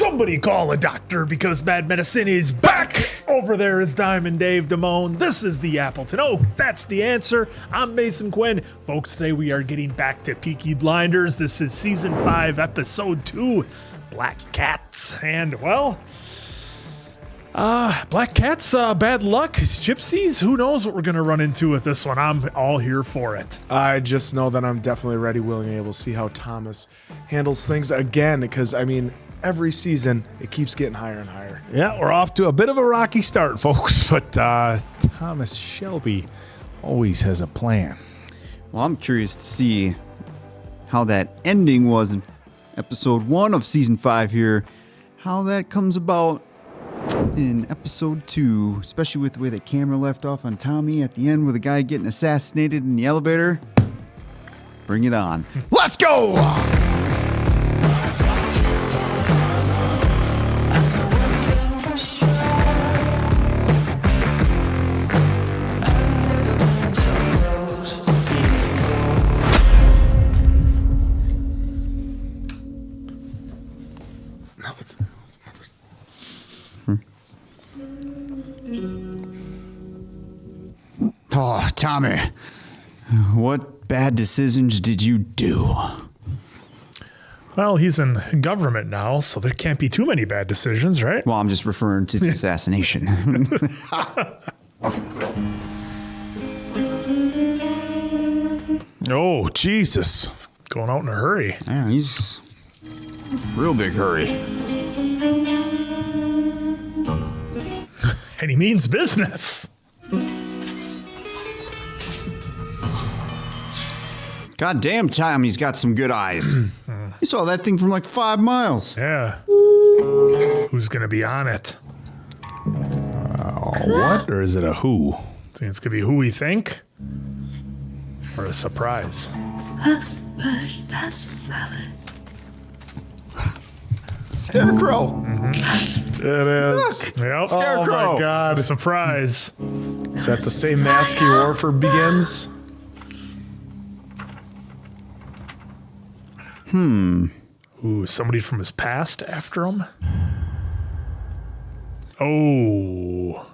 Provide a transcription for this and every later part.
Somebody call a doctor because bad medicine is back. Over there is Diamond Dave Damone. This is the Appleton Oak. That's the answer. I'm Mason Quinn. Folks, today we are getting back to Peaky Blinders. This is season 5, episode 2, Black Cats. And, well, Black Cats, bad luck, gypsies, who knows what we're going to run into with this one. I'm all here for it. I just know that I'm definitely ready, willing, and able to see how Thomas handles things again, because, I mean, every season, it keeps getting higher and higher. Yeah, we're off to a bit of a rocky start, folks, but Thomas Shelby always has a plan. Well, I'm curious to see how that ending was in episode 1 of season 5 here, how that comes about in episode 2, especially with the way that camera left off on Tommy at the end with a guy getting assassinated in the elevator. Bring it on. Let's go! Oh, Tommy, what bad decisions did you do? Well, he's in government now, so there can't be too many bad decisions, right? Well, I'm just referring to the assassination. Oh, Jesus. It's going out in a hurry. Yeah, he's real big hurry. And he means business. God damn, Tommy's got some good eyes. He saw that thing from like 5 miles. Yeah. Who's going to be on it? What? Or is it a who? Think it's going to be who we think? Or a surprise? Scarecrow. It is. Yep. Oh, my God. Surprise. Is that the same mask he wore for Begins? Ooh, somebody from his past after him? Oh.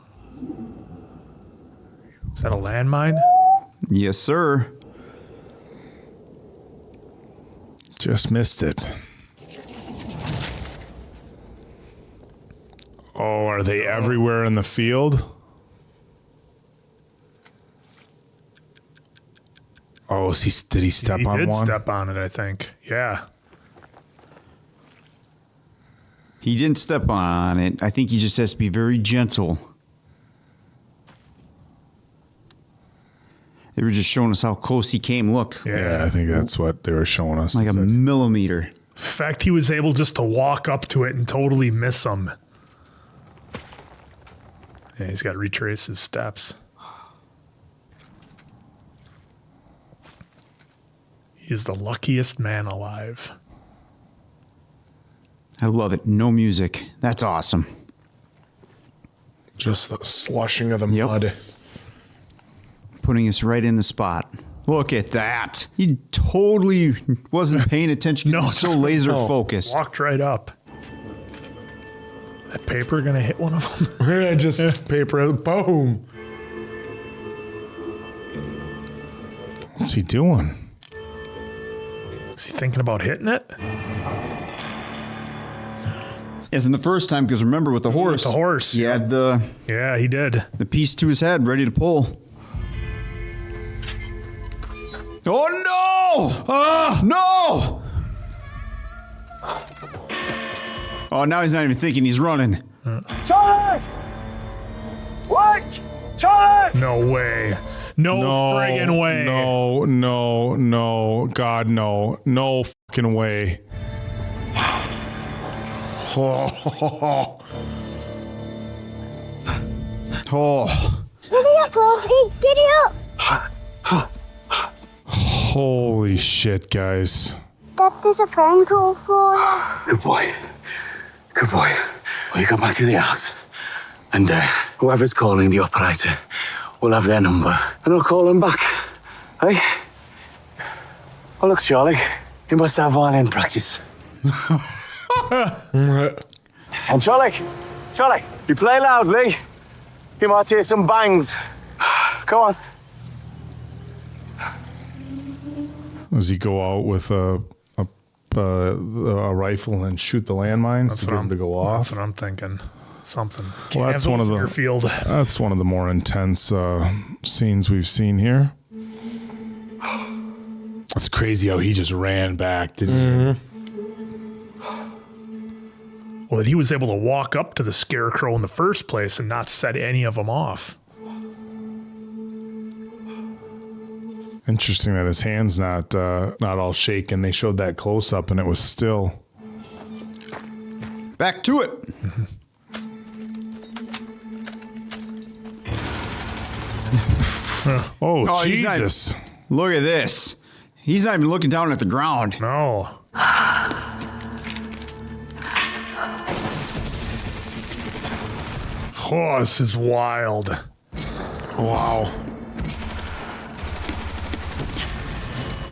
Is that a landmine? Yes, sir. Just missed it. Oh, are they everywhere in the field? Oh, did he step on one? He did step on it, I think. Yeah. He didn't step on it. I think he just has to be very gentle. They were just showing us how close he came. Look. Yeah, I think that's what they were showing us. Like a millimeter. In fact, he was able just to walk up to it and totally miss him. Yeah, he's got to retrace his steps. He's the luckiest man alive. I love it. No music. That's awesome. Just the slushing of the Yep. mud. Putting us right in the spot. Look at that. He totally wasn't paying attention. He was so laser focused. Walked right up. That paper gonna hit one of them? Yeah, just paper. Boom. What's he doing? Is he thinking about hitting it? Isn't the first time, because remember with the horse. With the horse. He had the Yeah, he did. piece to his head ready to pull. Oh no! No! Oh, now he's not even thinking, he's running. Charlie! What? Charlie! No way. No friggin' way. No. God, no. No fucking way. Oh. Giddy up, Rosie. Giddy up. Holy shit, guys. Dad, there's a phone call for you. Good boy. Good boy. Well, you go back to the house. And whoever's calling the operator will have their number. And I'll call them back. Hey? Oh, look, Charlie. You must have violin practice. And Charlie, you play loudly, you might hear some bangs. Come on. Does he go out with a rifle and shoot the landmines to get them to go off? That's what I'm thinking. Something. Well, that's one of the your field. That's one of the more intense scenes we've seen here. It's crazy how he just ran back, didn't he? Well, that he was able to walk up to the scarecrow in the first place and not set any of them off. Interesting that his hand's not all shaken. They showed that close up and it was still. Back to it. Oh, he's Jesus. Look at this. He's not even looking down at the ground. No. Oh, this is wild. Wow.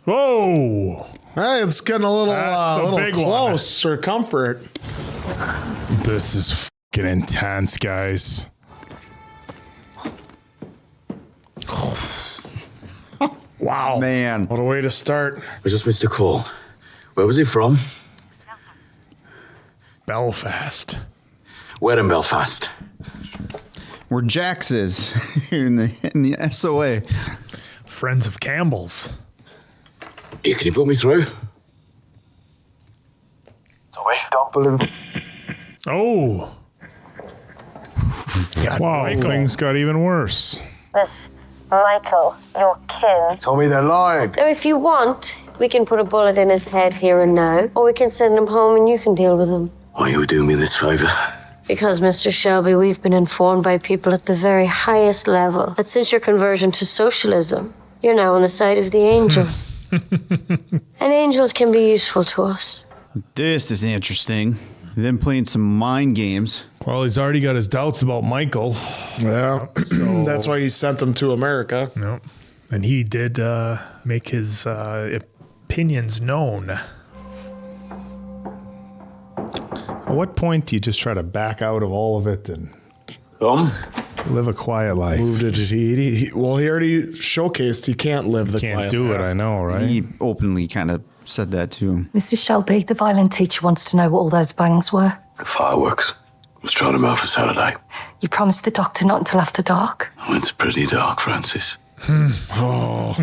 Whoa. Hey, it's getting a little, That's a big one. close for comfort. This is fucking intense, guys. Wow. Man. What a way to start. We just missed a call. Where was he from? Belfast. Where in Belfast? Where Jax is in the SOA. Friends of Campbell's. Here, can you put me through? Tommy, don't believe. Oh. Wow, Michael. things got even worse. This Michael, your kin. Tommy, they're lying. Now, if you want, we can put a bullet in his head here and now, or we can send him home and you can deal with him. Why you doing me this favour? Because, Mr. Shelby, we've been informed by people at the very highest level that since your conversion to socialism, you're now on the side of the angels. And angels can be useful to us. This is interesting. Then playing some mind games. Well, he's already got his doubts about Michael. Yeah. That's why he sent them to America. No. And he did make his opinions known. At what point do you just try to back out of all of it and live a quiet life? Moved it to he already showcased he can't live the Can't quiet do life. it, I know, right? He openly kind of said that too. Mr. Shelby, the violin teacher wants to know what all those bangs were. The fireworks. I was trying them out for Saturday. You promised the doctor not until after dark. Oh, it's pretty dark, Francis. Oh,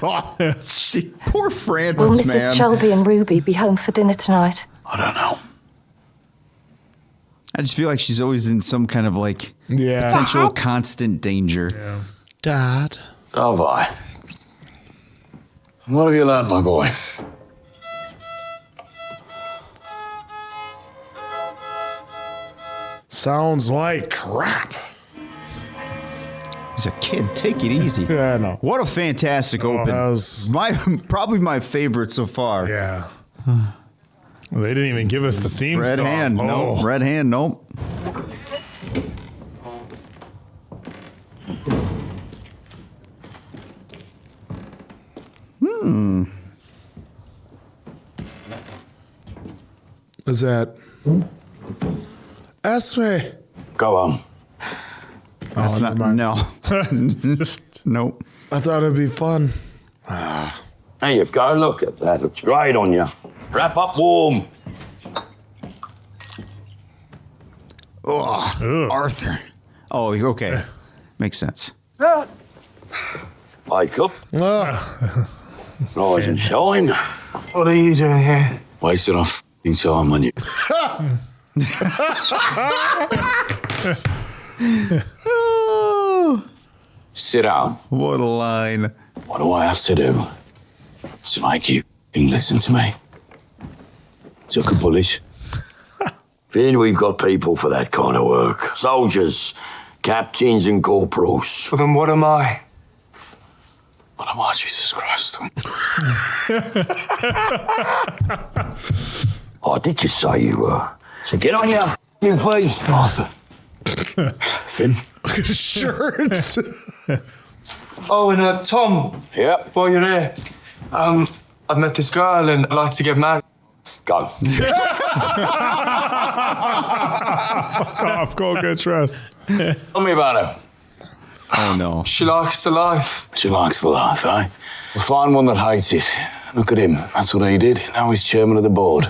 poor Francis, Will Mrs. man. Shelby and Ruby be home for dinner tonight? I don't know. I just feel like she's always in some kind of like potential constant danger. Yeah. Dad. Have I? What have you learned, my boy? Sounds like crap. He's a kid. Take it easy. Yeah, I know. What a fantastic open. That was Probably my favorite so far. Yeah. Well, they didn't even give us the theme Red song. hand. Nope. Red hand. Nope. Is that Esme? Go on. That's never not. mind. No. Just nope. I thought it'd be fun. There you go. Look at that. Looks great on you. Wrap up warm. Oh, Arthur. Oh, okay. Makes sense. Wake up. Rise and shine. What are you doing here? Wasting our f***ing time on you. Sit down. What a line. What do I have to do to make you f***ing listen to me? Took a bullet. Then we've got people for that kind of work. Soldiers, captains and corporals. Well, then what am I? What am I, Jesus Christ? Oh, did you say you were? So get on your f***ing feet, Arthur. Finn? Shirts. Oh, and Tom, Yep. while you're here, I've met this girl and I'd like to get married. Go. Fuck off. Go get dressed. Tell me about her. Oh, no. She likes the life. She likes the life, eh? We'll find one that hates it. Look at him. That's what he did. Now he's chairman of the board.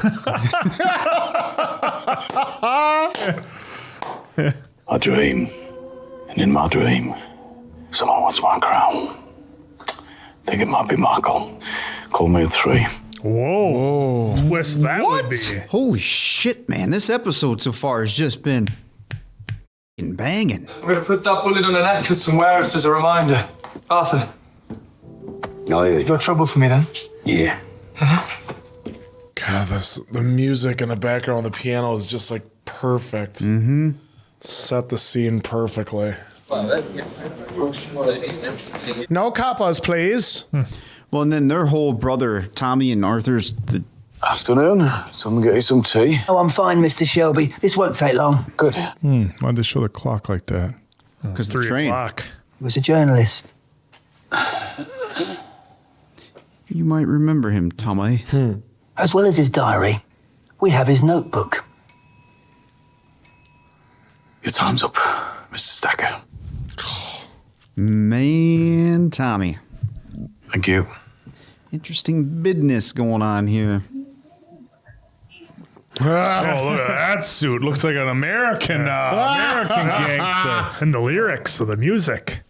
I dream. And in my dream, someone wants my crown. Think it might be Michael. Call me at 3. Whoa. Twist that would be. Holy shit, man. This episode so far has just been banging. I'm going to put that bullet on a necklace and wear it as a reminder. Arthur, Oh, yeah. you got trouble for me then? Yeah. God, the music in the background, the piano is just like perfect. Mm-hmm. Set the scene perfectly. No coppas, please. Well, and then their whole brother, Tommy and Arthur's... Afternoon. Someone get you some tea? Oh, I'm fine, Mr. Shelby. This won't take long. Good. Why'd they show the clock like that? Because the 3 train. o'clock. He was a journalist. You might remember him, Tommy. As well as his diary, we have his notebook. Your time's up, Mr. Stacker. Man, Tommy. Thank you. Interesting business going on here. Oh, look at that suit. Looks like an American gangster. And the lyrics of the music.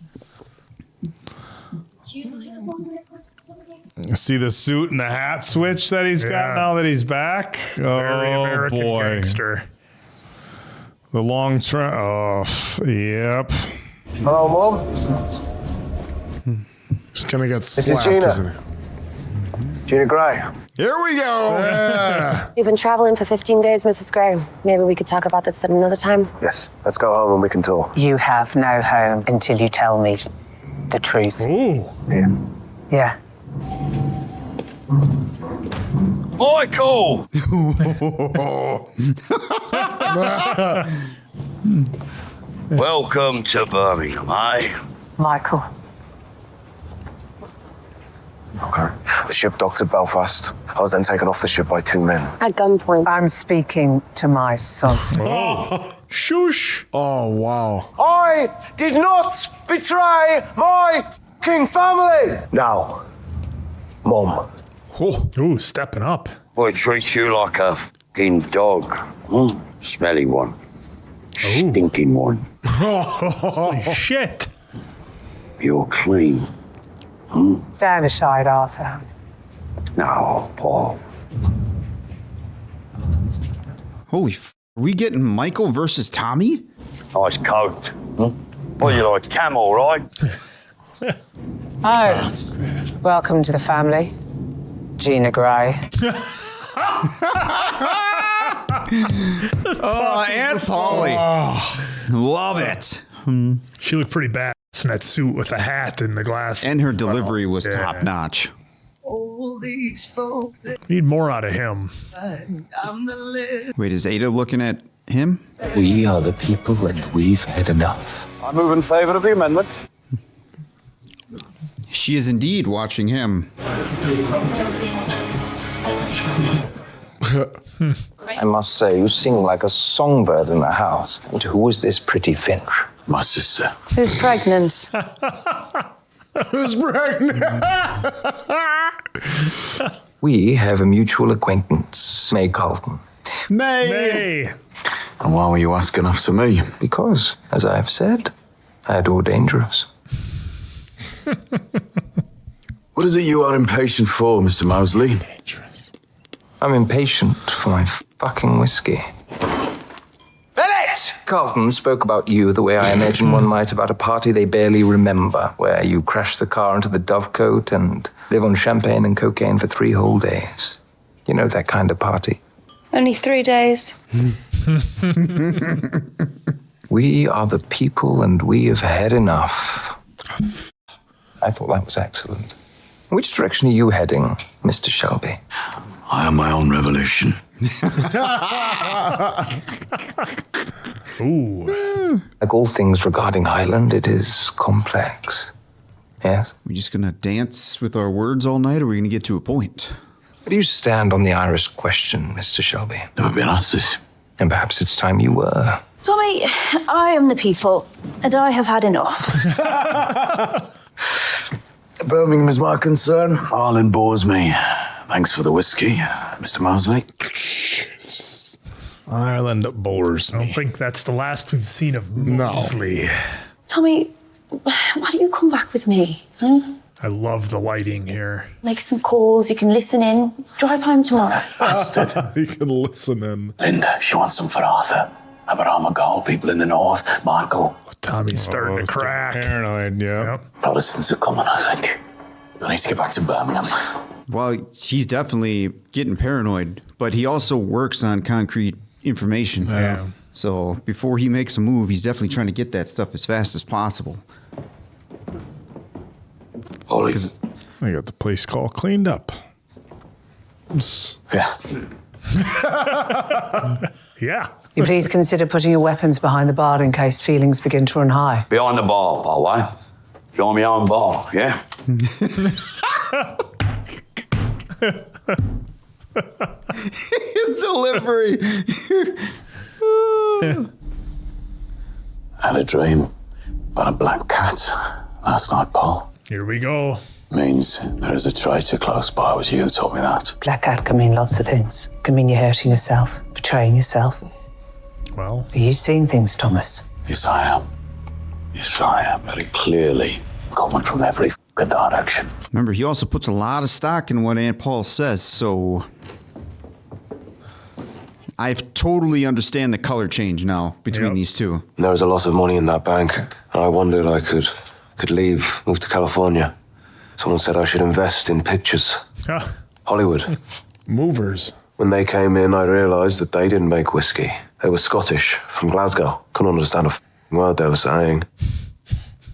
See the suit and the hat switch that he's got Yeah. now that he's back? Very Oh, American boy. gangster. The long trend. Oh, yep. Hello, Mom. He's gonna get is slapped, Gina. isn't he? Gina Gray. Here we go. We've been traveling for 15 days, Mrs. Gray. Maybe we could talk about this at another time. Yes, let's go home and we can talk. You have no home until you tell me the truth. Ooh. Here. Yeah. Michael! Welcome to Birmingham, eh? Michael. Okay. The ship docked at Belfast. I was then taken off the ship by 2 men. At gunpoint. I'm speaking to my son. Shush. Oh, wow. I did not betray my king family. Now, Mom. Ooh, stepping up. Boy treats you like a fucking dog. Smelly one. Stinking one. Holy shit. You're clean. Stand aside, Arthur. No, Paul. Holy are we getting Michael versus Tommy? Nice coat. Well, you like camel, right? Oh, welcome to the family, Gina Gray. Aunt Holly. Love it. She looked pretty bad in that suit with the hat and the glasses. And her delivery was top notch. All these folks that Need more out of him. I'm the list. Wait, is Ada looking at him? We are the people and we've had enough. I move in favour of the amendment. She is indeed watching him. I must say, you sing like a songbird in the house. And who is this pretty finch? My sister. Who's pregnant? Who's pregnant? We have a mutual acquaintance, May Carlton. Hey. And why were you asking after me? Because, as I have said, I adore dangerous. What is it you are impatient for, Mr. Mosley? I'm impatient for my fucking whiskey. Bennett! Carlton spoke about you the way I imagine one might about a party they barely remember, where you crash the car into the Dovecote and live on champagne and cocaine for 3 whole days. You know that kind of party. Only 3 days. We are the people and we have had enough. I thought that was excellent. Which direction are you heading, Mr. Shelby? I am my own revolution. Ooh. Like all things regarding Highland, it is complex. Yes? We just gonna dance with our words all night, or are we gonna get to a point? Where do you stand on the Irish question, Mr. Shelby? Never been asked this. And perhaps it's time you were. Tommy, I am the people, and I have had enough. Birmingham is my concern. Ireland bores me. Thanks for the whiskey, Mr. Mosley. Ireland bores I me. don't think that's the last we've seen of Mosley. Tommy, why don't you come back with me? Huh? I love the lighting here. Make some calls, you can listen in. Drive home tomorrow. Bastard. You can listen in. Linda, she wants some for Arthur. How about Armagall, people in the north? Michael. Tommy's starting to crack. Paranoid, yeah. Yep. Protestants are coming, I think. I need to get back to Birmingham. Well, he's definitely getting paranoid, but he also works on concrete information. Yeah. So before he makes a move, he's definitely trying to get that stuff as fast as possible. Holy. I got the place all cleaned up. Yeah. Yeah. You please consider putting your weapons behind the bar in case feelings begin to run high. Behind the bar, by the way. Behind my own bar, yeah? His delivery. Had a dream about a black cat last night, Paul. Here we go. Means there is a traitor close by. It was you who taught me that. Black cat can mean lots of things. Can mean you're hurting yourself, betraying yourself. Well, Are you seeing things, Thomas? Yes, I am. Yes, I am. Very clearly. Coming from every f***ing direction. Remember, he also puts a lot of stock in what Aunt Paul says, so I totally understand the color change now between these two. There was a lot of money in that bank, and I wondered I could leave, move to California. Someone said I should invest in pictures. Hollywood. Movers. When they came in, I realised that they didn't make whiskey. They were Scottish, from Glasgow. Couldn't understand a word they were saying.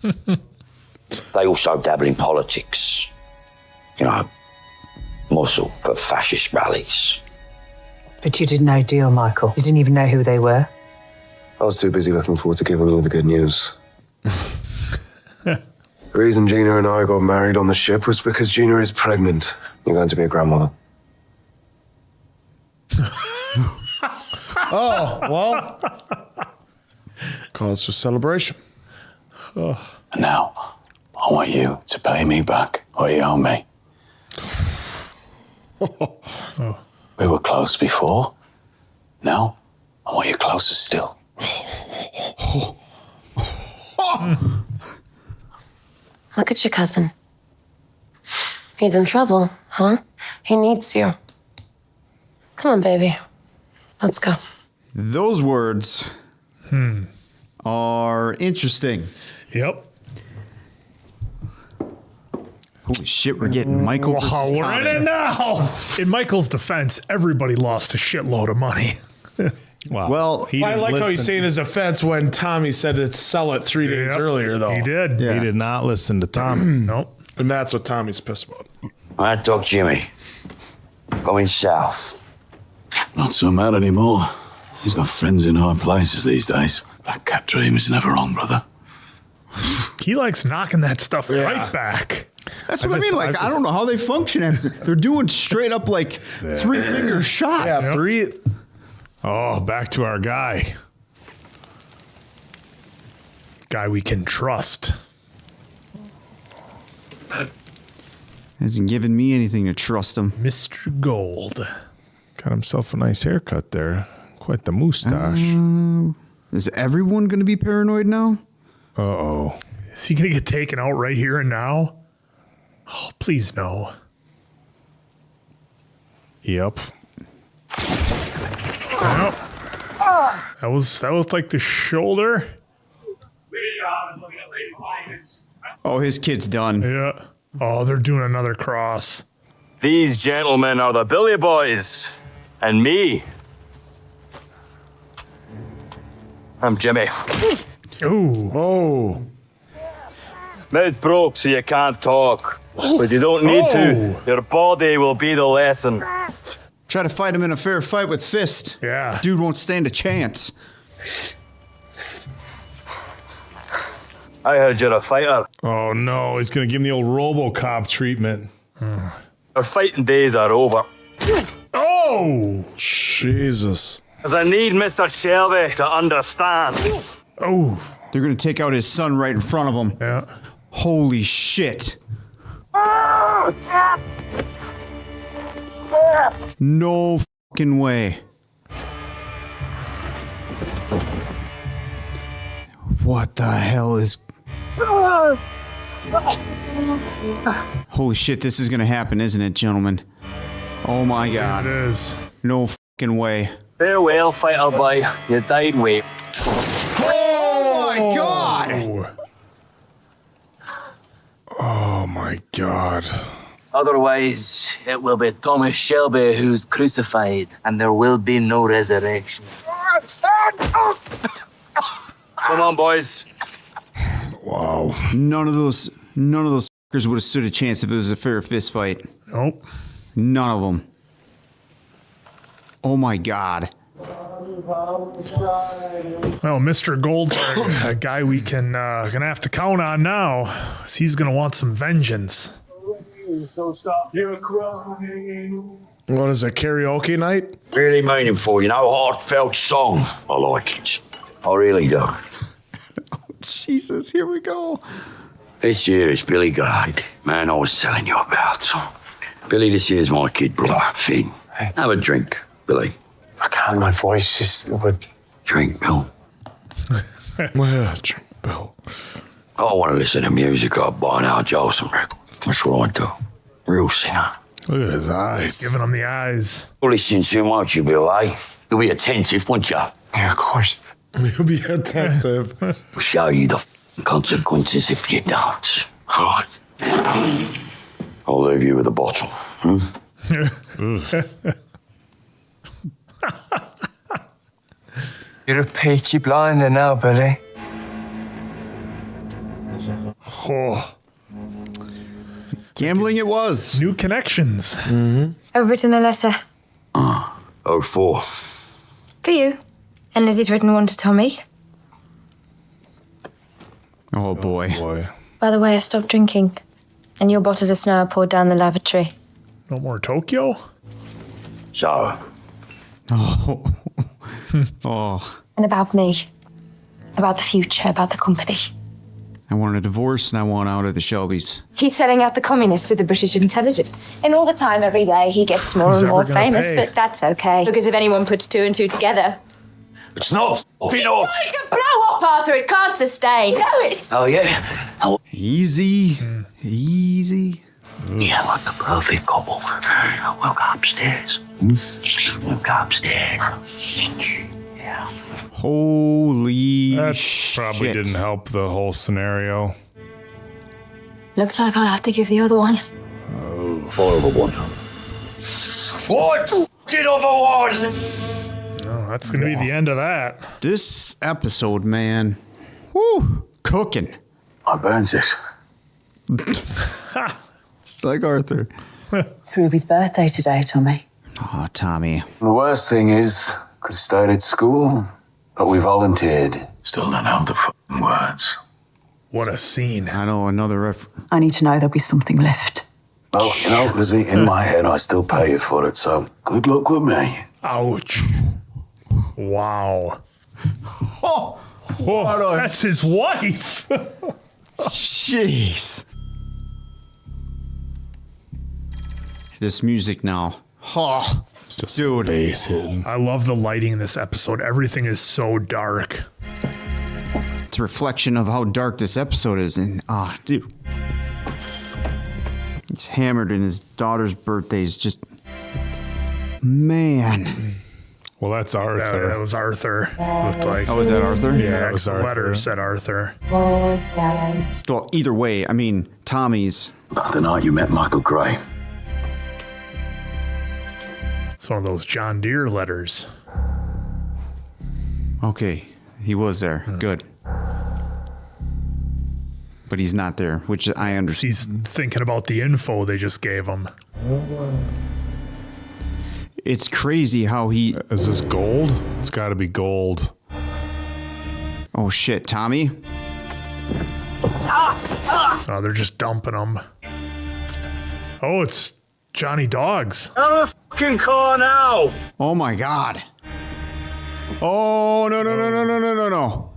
They also dabble in politics. You know, muscle for fascist rallies. But you didn't know deal, Michael. You didn't even know who they were. I was too busy looking forward to giving you the good news. The reason Gina and I got married on the ship was because Gina is pregnant. You're going to be a grandmother. Oh, well. Cause for celebration. And now, I want you to pay me back what you owe me. We were close before. Now, I want you closer still. Look at your cousin. He's in trouble, huh? He needs you. Come on, baby. Let's go. Those words are interesting. Yep. Holy shit, we're getting Michael. Wow, we're in it now. In Michael's defense, everybody lost a shitload of money. Wow. Well, I like how he's saying his offense when Tommy said to sell it 3 days earlier, though. He did. He did not listen to Tommy. Nope. And that's what Tommy's pissed about. Mad Dog Jimmy. Going south. Not so mad anymore. He's got friends in high places these days. That cat dream is never wrong, brother. He likes knocking that stuff right back. That's what I mean. Like, I don't know how they function after. They're doing straight up like 3-finger shots. Yeah, 3. Oh, back to our guy. Guy we can trust. Hasn't given me anything to trust him. Mr. Gold. Got himself a nice haircut there. Quite the mustache. Is everyone going to be paranoid now? Uh-oh. Is he going to get taken out right here and now? Oh, please no. Yep. Nope. That was like the shoulder. Oh, his kid's done. Yeah. Oh, they're doing another cross. These gentlemen are the Billy Boys. And me. I'm Jimmy. Ooh. Oh. Mouth broke so you can't talk. But you don't need to. Your body will be the lesson. Try to fight him in a fair fight with fist. Yeah. Dude won't stand a chance. I heard you're a fighter. Oh, no. He's going to give him the old RoboCop treatment. Our fighting days are over. Oh! Jesus. As I need Mr. Shelby to understand. Oh. They're gonna take out his son right in front of him. Yeah. Holy shit. No fucking way. What the hell is... Holy shit, this is gonna happen, isn't it, gentlemen? Oh my god. It is. No fucking way. Farewell, fighter boy. You died well. Oh my god! Oh my god. Otherwise, it will be Tommy Shelby who's crucified, and there will be no resurrection. Come on, boys. Wow. None of those fuckers would have stood a chance if it was a fair fist fight. Nope. None of them. Oh my god. Well, Mr. Goldberg, a guy we gonna have to count on now. He's gonna want some vengeance. So stop your crying. What is it, karaoke night? Really meaningful, you know, heartfelt song. I like it. I really do. Jesus, here we go. This year is Billy Glade, man I was telling you about. Billy, this year's my kid brother, Finn. Have a drink, Billy. I can't, my voice just would... Drink, Bill. Yeah, drink, Bill. I want to listen to music. I'll buy an Al Jolson record. That's what I do. Real singer. Look at his eyes. Giving him the eyes. You'll listen to him, won't you, Bill, eh? You'll be attentive, won't you? Yeah, of course. He'll be attentive. We'll show you the consequences if you don't. All right. I'll leave you with a bottle. You're a Peaky Blinder now, Billy. Oh. Gambling it was. New connections. I've written a letter. 04. For you. And Lizzie's written one to Tommy. Oh boy. Boy. By the way, I stopped drinking. And your bottles of snow are poured down the lavatory. No more Tokyo? So, Oh. Oh. And about me. About the future, about the company. I want a divorce and I want out of the Shelbys. He's selling out the communists to the British intelligence. And all the time, every day, he gets more Who's and more ever gonna famous, pay? but that's okay. Because if anyone puts two and two together... it's not f***ing off. Blow up, Arthur! It can't sustain. No, it's... Oh, yeah? Oh, Easy. Easy. yeah, like the perfect couple. We'll go upstairs. We'll go upstairs. Yeah. Holy That shit. probably didn't help the whole scenario. Looks like I'll have to give the other one. Horrible one. What? Get over one! Oh, that's gonna be the end of that. This episode, man. Woo. Cooking. I burns this. Just like Arthur. It's Ruby's birthday today, Tommy. Oh, Tommy. The worst thing is, could have stayed at school, but we volunteered. Still don't know the f***ing words. What a scene. I know another I need to know there'll be something left. Well, you know, Lizzie, in my head, I still pay you for it, so good luck with me. Ouch. Wow. Oh, Whoa, that's his wife. jeez. This music now. Oh, Just dude. bass hidden. I love the lighting in this episode. Everything is so dark. It's a reflection of how dark this episode is. And, dude. He's hammered and his daughter's birthday is just... Man. Well, that's That Arthur. was Arthur. Looked like. Oh, is that Arthur? Yeah, that was the letter Arthur. said Arthur. Well, either way, I mean, Tommy's... About the night you met Michael Gray. It's one of those John Deere letters. Okay, he was there. Good. But he's not there, which I understand. He's thinking about the info they just gave him. It's crazy how he... Is this gold? It's got to be gold. Oh, shit, Tommy? Oh, they're just dumping him. Oh, it's Johnny Dogs. I'm a fucking car now! Oh my God. Oh, no.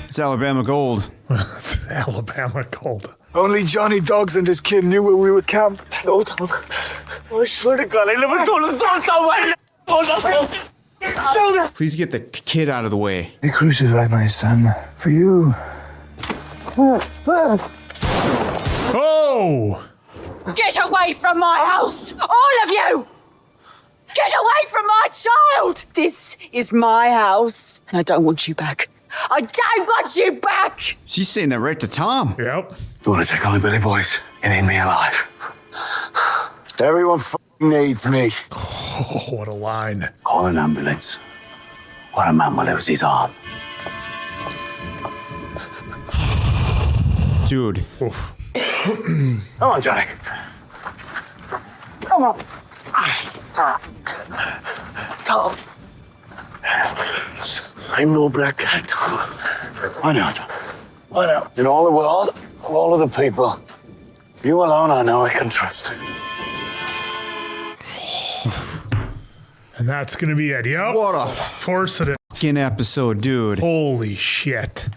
It's Alabama Gold. It's Alabama Gold. Only Johnny Dogs and his kid knew where we were camped. No, Tom. I swear to God, I never told him so. Please get the kid out of the way. They crucified my son for you. Oh! Get away from my house! All of you! Get away from my child! This is my house, and I don't want you back. I don't want you back! She's saying that right to Tom. Yep. You want to take on the Billy Boys? You need me alive. Everyone fucking needs me. Oh, what a line. Call an ambulance. Or a man will lose his arm. Dude. Come on, Johnny. Come on. Tom. I'm no black cat, Tom. I know, Tom. I know. In all the world, of all of the people, you alone I know I can trust. And that's going to be it. Yep. What a Of course it is. fucking episode, dude. Holy shit.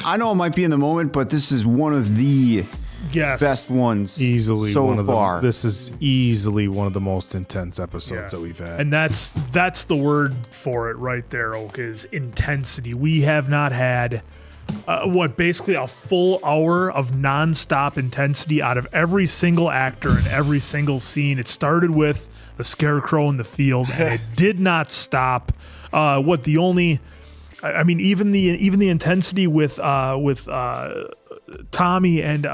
I know it might be in the moment, but this is one of the best ones Easily so one of far. This is easily one of the most intense episodes that we've had. And that's the word for it right there, Oak, is intensity. We have not had basically a full hour of nonstop intensity out of every single actor in every single scene. It started with the scarecrow in the field, and it did not stop. Even the intensity with Tommy and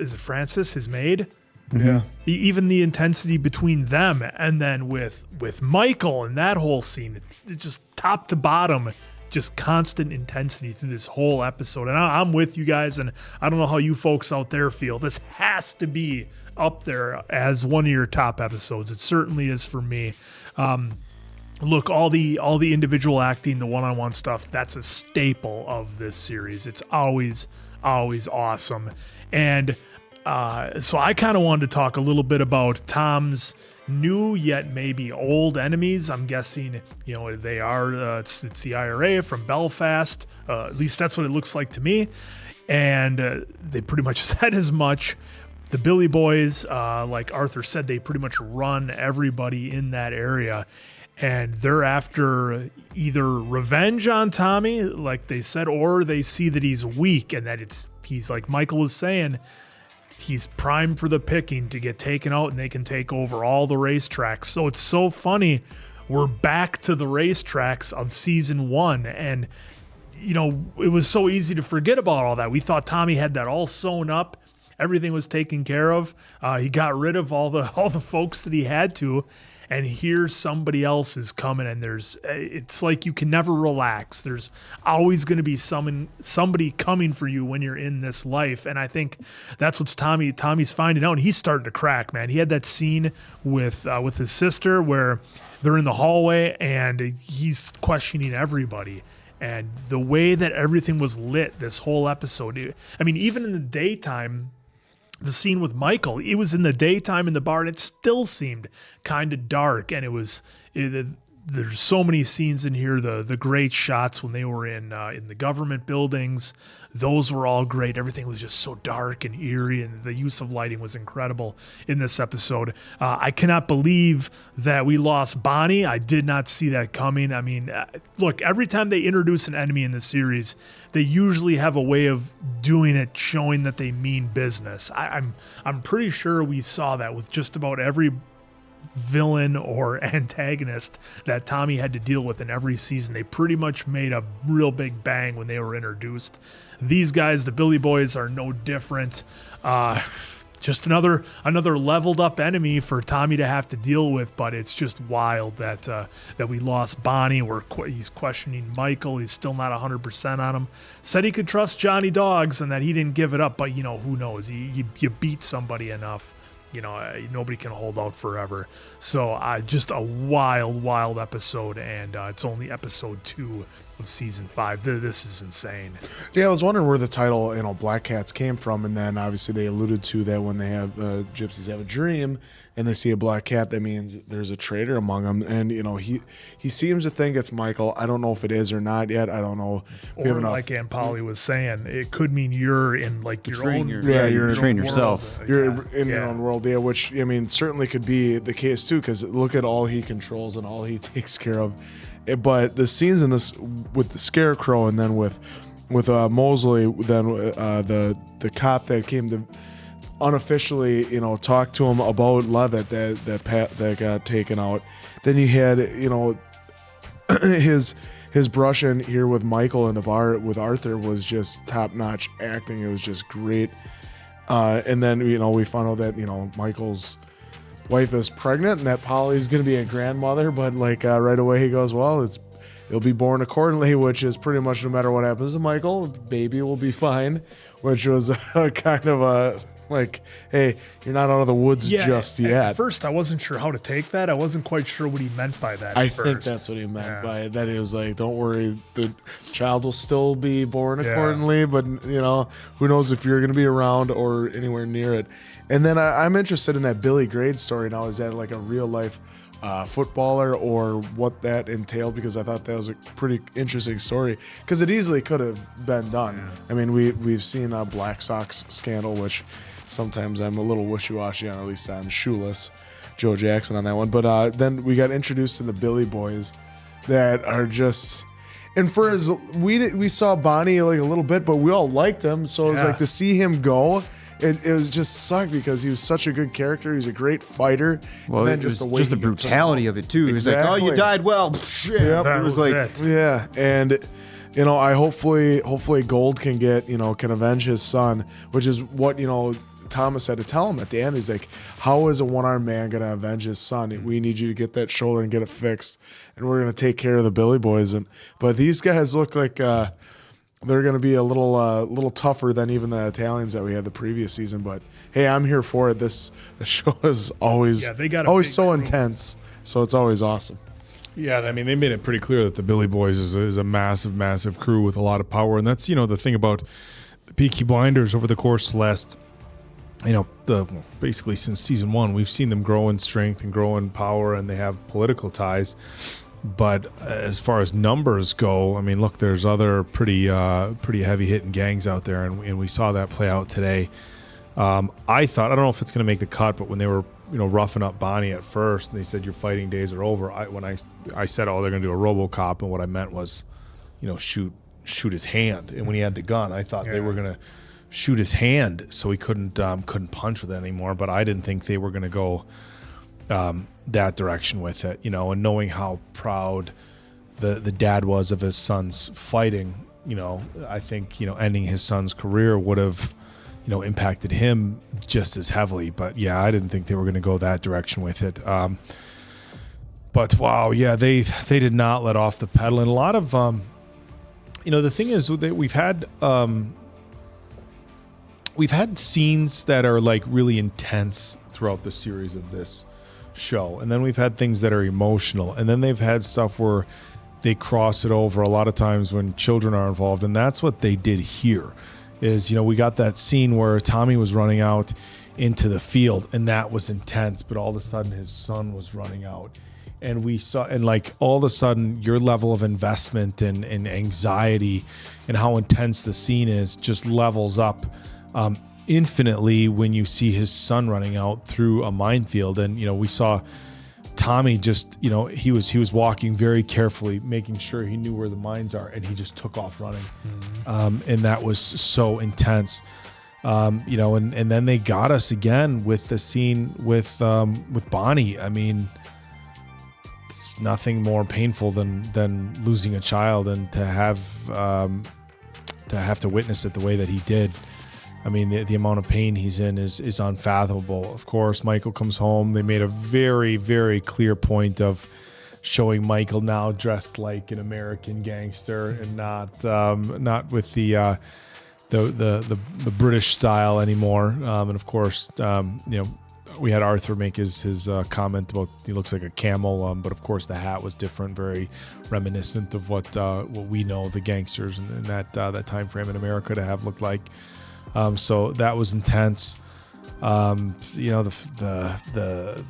is it Francis, his maid? Yeah. Even the intensity between them, and then with Michael and that whole scene, it's just top to bottom, just constant intensity through this whole episode. And I'm with you guys, and I don't know how you folks out there feel. This has to be up there as one of your top episodes. It certainly is for me. Look, all the individual acting, the one-on-one stuff, that's a staple of this series. It's always awesome. And so I kind of wanted to talk a little bit about Tom's new yet maybe old enemies. I'm guessing, they are, it's the IRA from Belfast. At least that's what it looks like to me. And they pretty much said as much. The Billy Boys, like Arthur said, they pretty much run everybody in that area. And they're after either revenge on Tommy, like they said, or they see that he's weak and that he's like Michael was saying, he's primed for the picking to get taken out and they can take over all the racetracks. So it's so funny. We're back to the racetracks of season 1. And, it was so easy to forget about all that. We thought Tommy had that all sewn up. Everything was taken care of. He got rid of all the folks that he had to. And here somebody else is coming, and it's like you can never relax. There's always going to be somebody coming for you when you're in this life. And I think that's what's Tommy's finding out. And he's starting to crack, man. He had that scene with his sister where they're in the hallway and he's questioning everybody. And the way that everything was lit this whole episode, even in the daytime, the scene with Michael, it was in the daytime in the bar and it still seemed kind of dark. And there's so many scenes in here, the great shots when they were in the government buildings, those were all great. Everything was just so dark and eerie, and the use of lighting was incredible in this episode. I cannot believe that we lost Bonnie. I did not see that coming. Look, every time they introduce an enemy in the series, they usually have a way of doing it, showing that they mean business. I'm pretty sure we saw that with just about every villain or antagonist that Tommy had to deal with in every season. They pretty much made a real big bang when they were introduced. These guys, the Billy Boys, are no different. Just another leveled up enemy for Tommy to have to deal with, but it's just wild that we lost Bonnie. He's questioning Michael. He's still not 100% on him. Said he could trust Johnny Dogs and that he didn't give it up, but who knows? You beat somebody enough. Nobody can hold out forever. So just a wild episode, and it's only episode 2 of season 5. This is insane. Yeah, I was wondering where the title, Black Cats came from, and then obviously they alluded to that when they have Gypsies Have a Dream, and they see a black cat, that means there's a traitor among them. And he seems to think it's Michael. I don't know if it is or not yet. I don't know. Or like Aunt Polly was saying, it could mean you're in like your own. You're train yourself. You're in your own world, which certainly could be the case too. Because look at all he controls and all he takes care of. But the scenes in this with the Scarecrow, and then with Mosley, then the cop that came to unofficially talk to him about Levitt that got taken out. Then you had his brush in here with Michael in the bar with Arthur was just top notch acting. It was just great. And then we found out that Michael's wife is pregnant and that Polly's going to be a grandmother, but right away he goes, well, it'll be born accordingly, which is pretty much no matter what happens to Michael, baby will be fine, which was kind of a hey, you're not out of the woods just yet. At first I wasn't sure how to take that. I wasn't quite sure what he meant by that. I think that's what he meant by it. That he was like, don't worry, the child will still be born accordingly, but who knows if you're going to be around or anywhere near it. And then I'm interested in that Billy Grade story now. Is that like a real life footballer or what that entailed? Because I thought that was a pretty interesting story because it easily could have been done. Yeah. I mean, we've seen a Black Sox scandal, which sometimes I'm a little wishy-washy on, at least on Shoeless, Joe Jackson on that one. But then we got introduced to the Billy Boys that are just... And for as we saw Bonnie like a little bit, but we all liked him. So it was like to see him go... It was just sucked because he was such a good character. He was a great fighter. Well, and then just the brutality of it too. Exactly. It was like, oh, you died well. Shit. Yep. It was like, yeah. And I hopefully Gold can can avenge his son, which is what Thomas had to tell him at the end. He's like, how is a one-armed man going to avenge his son? We need you to get that shoulder and get it fixed, and we're going to take care of the Billy Boys. But these guys look like. They're going to be a little tougher than even the Italians that we had the previous season. But hey, I'm here for it. The show is always so intense, so it's always awesome. Yeah, I mean, they made it pretty clear that the Billy Boys is a massive, massive crew with a lot of power, and that's the thing about the Peaky Blinders over the course of the last, basically since season 1, we've seen them grow in strength and grow in power, and they have political ties. But as far as numbers go, I mean, look, there's other pretty heavy hitting gangs out there, and we saw that play out today. I don't know if it's going to make the cut, but when they were roughing up Bonnie at first, and they said your fighting days are over. When I said, oh, they're going to do a RoboCop, and what I meant was, shoot his hand. And when he had the gun, I thought they were going to shoot his hand so he couldn't punch with it anymore. But I didn't think they were going to go. That direction with it, and knowing how proud the dad was of his son's fighting, I think, ending his son's career would have, impacted him just as heavily. But yeah, I didn't think they were going to go that direction with it. But wow, yeah, they did not let off the pedal. And a lot of, the thing is that we've had scenes that are like really intense throughout the series of this show, and then we've had things that are emotional, and then they've had stuff where they cross it over a lot of times when children are involved, and that's what they did here. Is we got that scene where Tommy was running out into the field, and that was intense, but all of a sudden his son was running out, and we saw, and like all of a sudden your level of investment and anxiety and how intense the scene is just levels up infinitely when you see his son running out through a minefield. And we saw Tommy just he was walking very carefully, making sure he knew where the mines are, and he just took off running. And that was so intense. And then they got us again with the scene with Bonnie. I mean, it's nothing more painful than losing a child, and to have to witness it the way that he did. I mean, the amount of pain he's in is unfathomable. Of course, Michael comes home. They made a very, very clear point of showing Michael now dressed like an American gangster and not with the British style anymore. And of course, we had Arthur make his comment about he looks like a camel, but of course the hat was different, very reminiscent of what we know the gangsters in that time frame in America to have looked like. So that was intense. The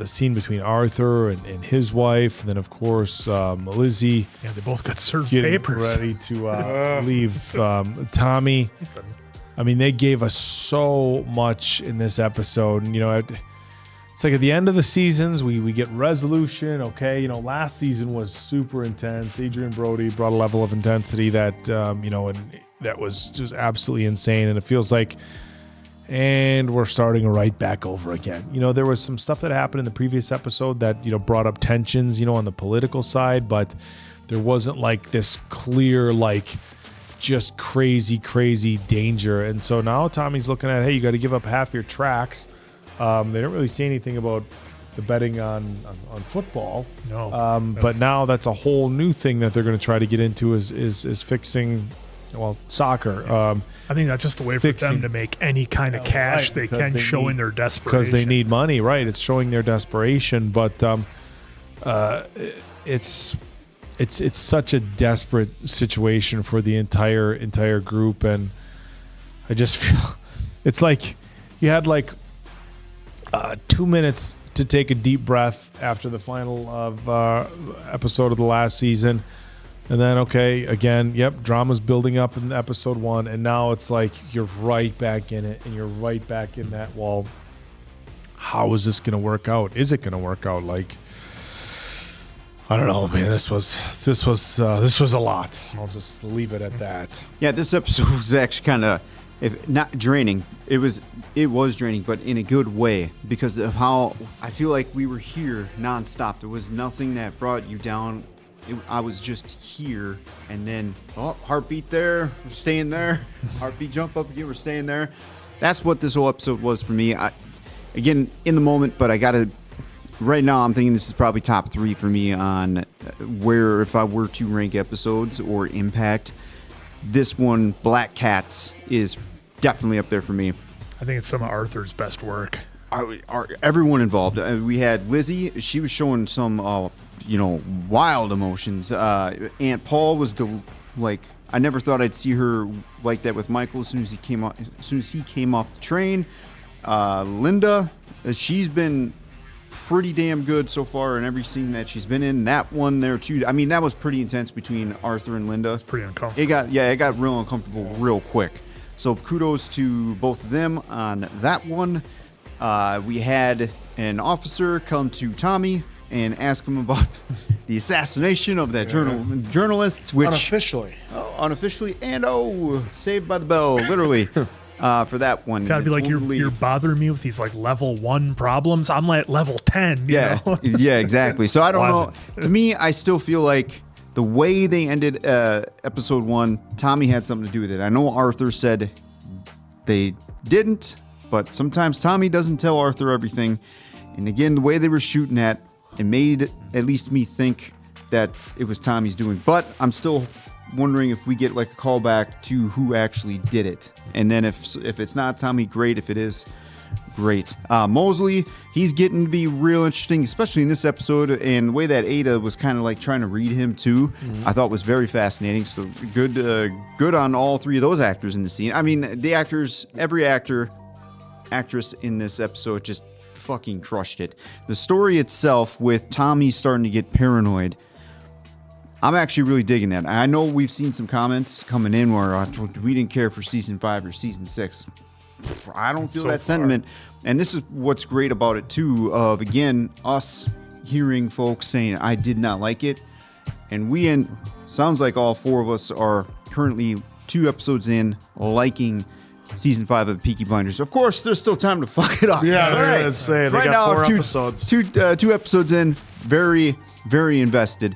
scene between Arthur and his wife, and then of course Lizzie. Yeah, they both got served getting papers. ready to leave Tommy. I mean, they gave us so much in this episode, and it's like at the end of the seasons, we get resolution. Okay, last season was super intense. Adrian Brody brought a level of intensity that and that was just absolutely insane, and it feels like. And we're starting right back over again. There was some stuff that happened in the previous episode that, brought up tensions, on the political side, but there wasn't like this clear, like just crazy danger. And so now Tommy's looking at, hey, you got to give up half your tracks. They don't really say anything about the betting on football. No. But now that's a whole new thing that they're going to try to get into is fixing, soccer. I think that's just a way for them to make any kind of cash they can, showing their desperation. Because they need money, right? It's showing their desperation, but it's such a desperate situation for the entire group, and I just feel it's like you had 2 minutes to take a deep breath after the final episode of the last season. And then, okay, again, drama's building up in episode 1, and now it's like you're right back in it, and you're right back in that wall. How is this going to work out? Is it going to work out? I don't know, man. This was a lot. I'll just leave it at that. Yeah, this episode was actually kind of, if not draining, it was draining, but in a good way, because of how I feel like we were here nonstop. There was nothing that brought you down. I was just here, and then heartbeat there, we're staying there. Heartbeat jump up again, we're staying there. That's what this whole episode was for me. Again, in the moment, but I gotta. Right now, I'm thinking this is probably top 3 for me on where, if I were to rank episodes or impact, this one, Black Cats, is definitely up there for me. I think it's some of Arthur's best work. Everyone involved. We had Lizzie. She was showing some, wild emotions. Aunt Paul was I never thought I'd see her like that with Michael as soon as he came off the train. Linda, she's been pretty damn good so far in every scene that she's been in. That one there too. I mean, that was pretty intense between Arthur and Linda. It's pretty uncomfortable. It got real uncomfortable real quick. So kudos to both of them on that one. We had an officer come to Tommy and ask him about the assassination of that journalist, which unofficially, and Saved by the Bell, literally. For that one, it's gotta be totally, you're bothering me with these level 1 problems. I'm at level 10. You know? Yeah, exactly. So I don't know. To me, I still feel like the way they ended episode 1, Tommy had something to do with it. I know Arthur said they didn't, but sometimes Tommy doesn't tell Arthur everything. And again, the way they were shooting at, it made at least me think that it was Tommy's doing. But I'm still wondering if we get a callback to who actually did it. And then if it's not Tommy, great. If it is, great. Mosley, he's getting to be real interesting, especially in this episode. And the way that Ada was kind of trying to read him too, I thought was very fascinating. So good on all 3 of those actors in the scene. I mean, the actors, every actress in this episode just fucking crushed it. The story itself with Tommy starting to get paranoid, I'm actually really digging that. I know we've seen some comments coming in where we didn't care for season 5 or season 6. I don't feel that sentiment. And this is what's great about it too, of again, us hearing folks saying, I did not like it. And sounds like all 4 of us are currently 2 episodes in liking season 5 of Peaky Blinders. Of course, there's still time to fuck it up. Yeah, right. They got 4 episodes. Two episodes in, very, very invested.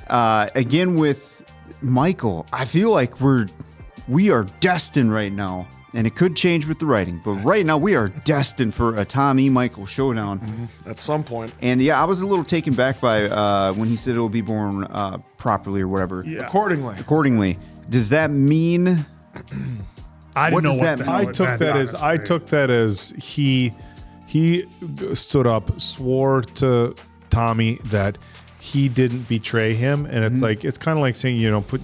Again, with Michael, I feel like we are destined right now, and it could change with the writing, but right now we are destined for a Tommy Michael showdown at some point. And yeah, I was a little taken back by when he said it will be born properly or whatever. Yeah. Accordingly. Does that mean? I didn't know what I took that as he stood up, swore to Tommy that he didn't betray him, and it's like it's kind of like saying,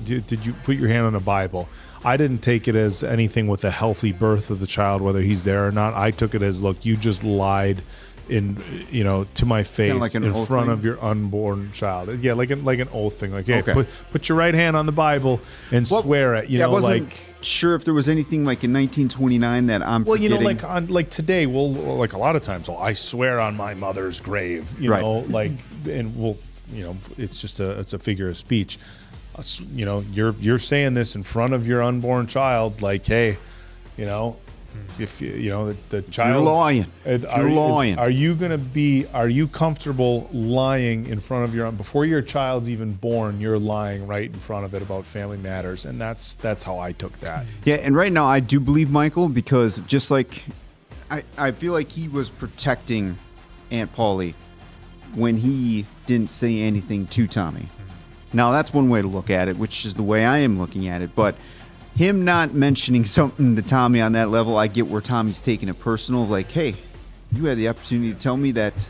did you put your hand on a Bible? I didn't take it as anything with a healthy birth of the child, whether he's there or not. I took it as, look, you just lied to my face like in front of your unborn child. Yeah, like an oath thing. Like, hey, put your right hand on the Bible and swear it. I wasn't sure if there was anything like in 1929 that I'm forgetting. like today, like a lot of times, I swear on my mother's grave. And we'll, it's just it's a figure of speech. You're saying this in front of your unborn child, like, hey, if the child, you're lying. You're lying. Are you comfortable lying in front of before your child's even born? You're lying right in front of it about family matters, and that's how I took that. Yeah, and right now I do believe Michael, because just like I feel like he was protecting Aunt Polly when he didn't say anything to Tommy. Now, that's one way to look at it, which is the way I am looking at it. But him not mentioning something to Tommy on that level, I get where Tommy's taking it personal. Like, hey, you had the opportunity to tell me that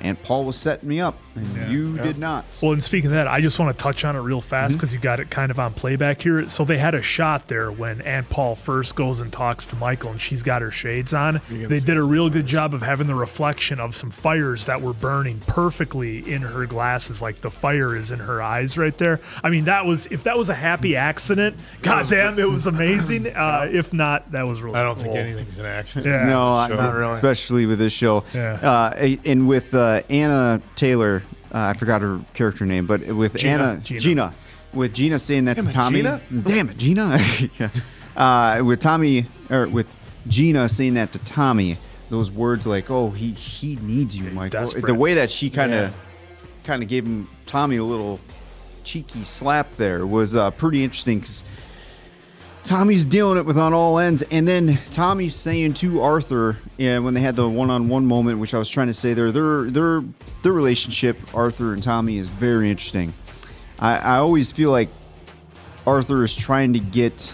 Aunt Paul was setting me up, and you did not. Well, and speaking of that, I just want to touch on it real fast because you got it kind of on playback here. So they had a shot there when Aunt Paul first goes and talks to Michael, and she's got her shades on. They did a real good job of having the reflection of some fires that were burning perfectly in her glasses, like the fire is in her eyes right there. I mean, if that was a happy accident, goddamn, it was amazing. If not, that was really I don't cool. think anything's an accident. Yeah. No, not really. Especially with this show. Yeah. And with Anna Taylor, I forgot her character name, but with Gina. With Gina saying that to Tommy. Damn it, Gina. With Gina saying that to Tommy, those words like, "Oh, he needs you, Michael." Desperate. The way that she kind of gave Tommy a little cheeky slap there was pretty interesting, because Tommy's dealing it with on all ends, and then Tommy's saying to Arthur, when they had the one-on-one moment, which I was trying to say there, their relationship, Arthur and Tommy, is very interesting. I always feel like Arthur is trying to get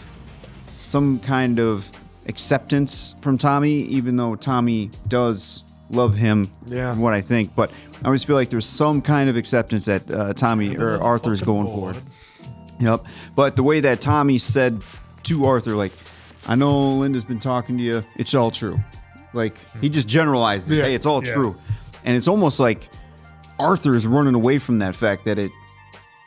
some kind of acceptance from Tommy, even though Tommy does love him, from what I think. But I always feel like there's some kind of acceptance that Tommy or Arthur's going for. Yep. But the way that Tommy said to Arthur, like, I know Linda's been talking to you. It's all true. Like, he just generalized it. Hey, it's all true. And it's almost like Arthur is running away from that fact that it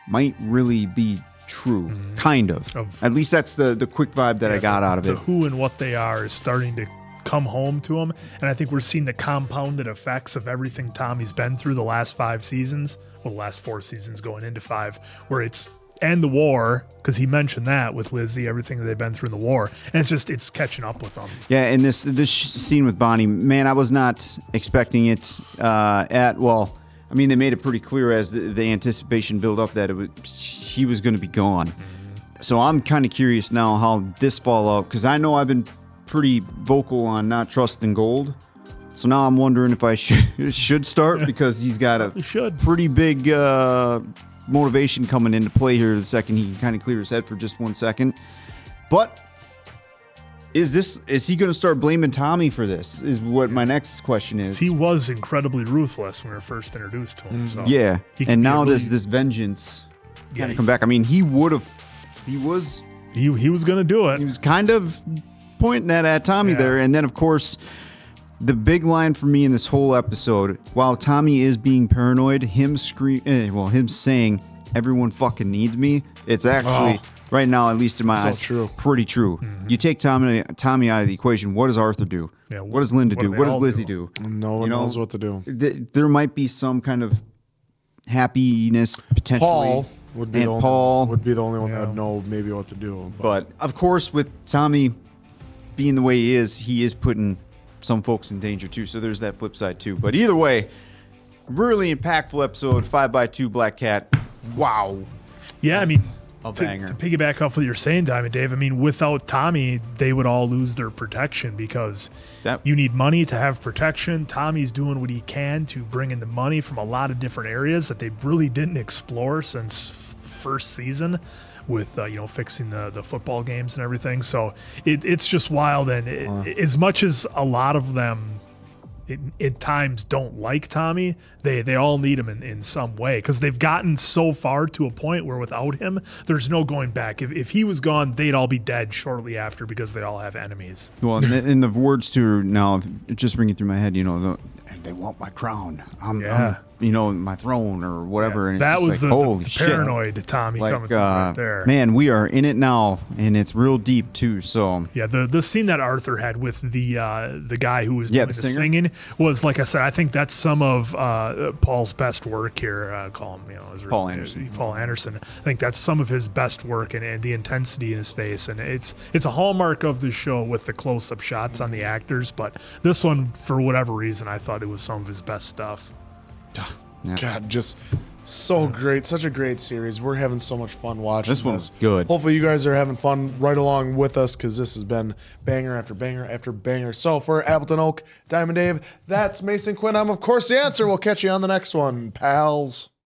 might really be true. Kind of. At least that's the quick vibe that I got out of it. The who and what they are is starting to come home to him. And I think we're seeing the compounded effects of everything Tommy's been through the last 5 seasons. Well, the last 4 seasons going into 5, where it's and the war, because he mentioned that with Lizzie, everything that they've been through in the war, and it's catching up with them. Yeah, and this scene with Bonnie, man, I was not expecting it. They made it pretty clear as the anticipation built up that he was going to be gone. So I'm kind of curious now how this fall out, because I know I've been pretty vocal on not trusting Gold. So now I'm wondering if I should start, because he's got a pretty big motivation coming into play here the second he can kind of clear his head for just 1 second. But is he going to start blaming Tommy for this, is what my next question is. He was incredibly ruthless when we were first introduced to him. So yeah, and now does this vengeance kind of come back? I mean, he was going to do it. He was kind of pointing that at Tommy there. And then, of course, the big line for me in this whole episode, while Tommy is being paranoid, him saying, "Everyone fucking needs me," it's actually, right now, at least in my eyes, pretty true. You take Tommy out of the equation, what does Arthur do? Yeah, what does Linda do? What does Lizzie do? No one knows what to do. There might be some kind of happiness, potentially. Paul would be the only one that would know maybe what to do. But, of course, with Tommy being the way he is putting some folks in danger too, so there's that flip side too. But either way, really impactful episode. 5x2 Black Cat. Wow. Yeah, I mean, a to banger. piggyback off what you're saying, Diamond Dave, I mean, without Tommy, they would all lose their protection, because you need money to have protection. Tommy's doing what he can to bring in the money from a lot of different areas that they really didn't explore since the first season, with fixing the football games and everything. So it's just wild. And as much as a lot of them at times don't like Tommy, they all need him in some way, because they've gotten so far to a point where without him, there's no going back. If he was gone, they'd all be dead shortly after because they all have enemies. Well, in the words to now, just ringing through my head, they want my crown. I'm my throne or whatever. And that it's was like, holy the shit. paranoid Tommy coming through right there. Man, we are in it now, and it's real deep too. So yeah, the scene that Arthur had with the guy who was doing the singing was, like I said, I think that's some of Paul's best work here. Call him, Paul Anderson. Paul Anderson. I think that's some of his best work, and the intensity in his face, and it's a hallmark of the show with the close-up shots on the actors. But this one, for whatever reason, I thought it was some of his best stuff. Yeah. God, just so great. Such a great series. We're having so much fun watching this. One's good. Hopefully you guys are having fun right along with us, because this has been banger after banger after banger. So for Appleton Oak, Diamond Dave, that's Mason Quinn. I'm, of course, the answer. We'll catch you on the next one, pals.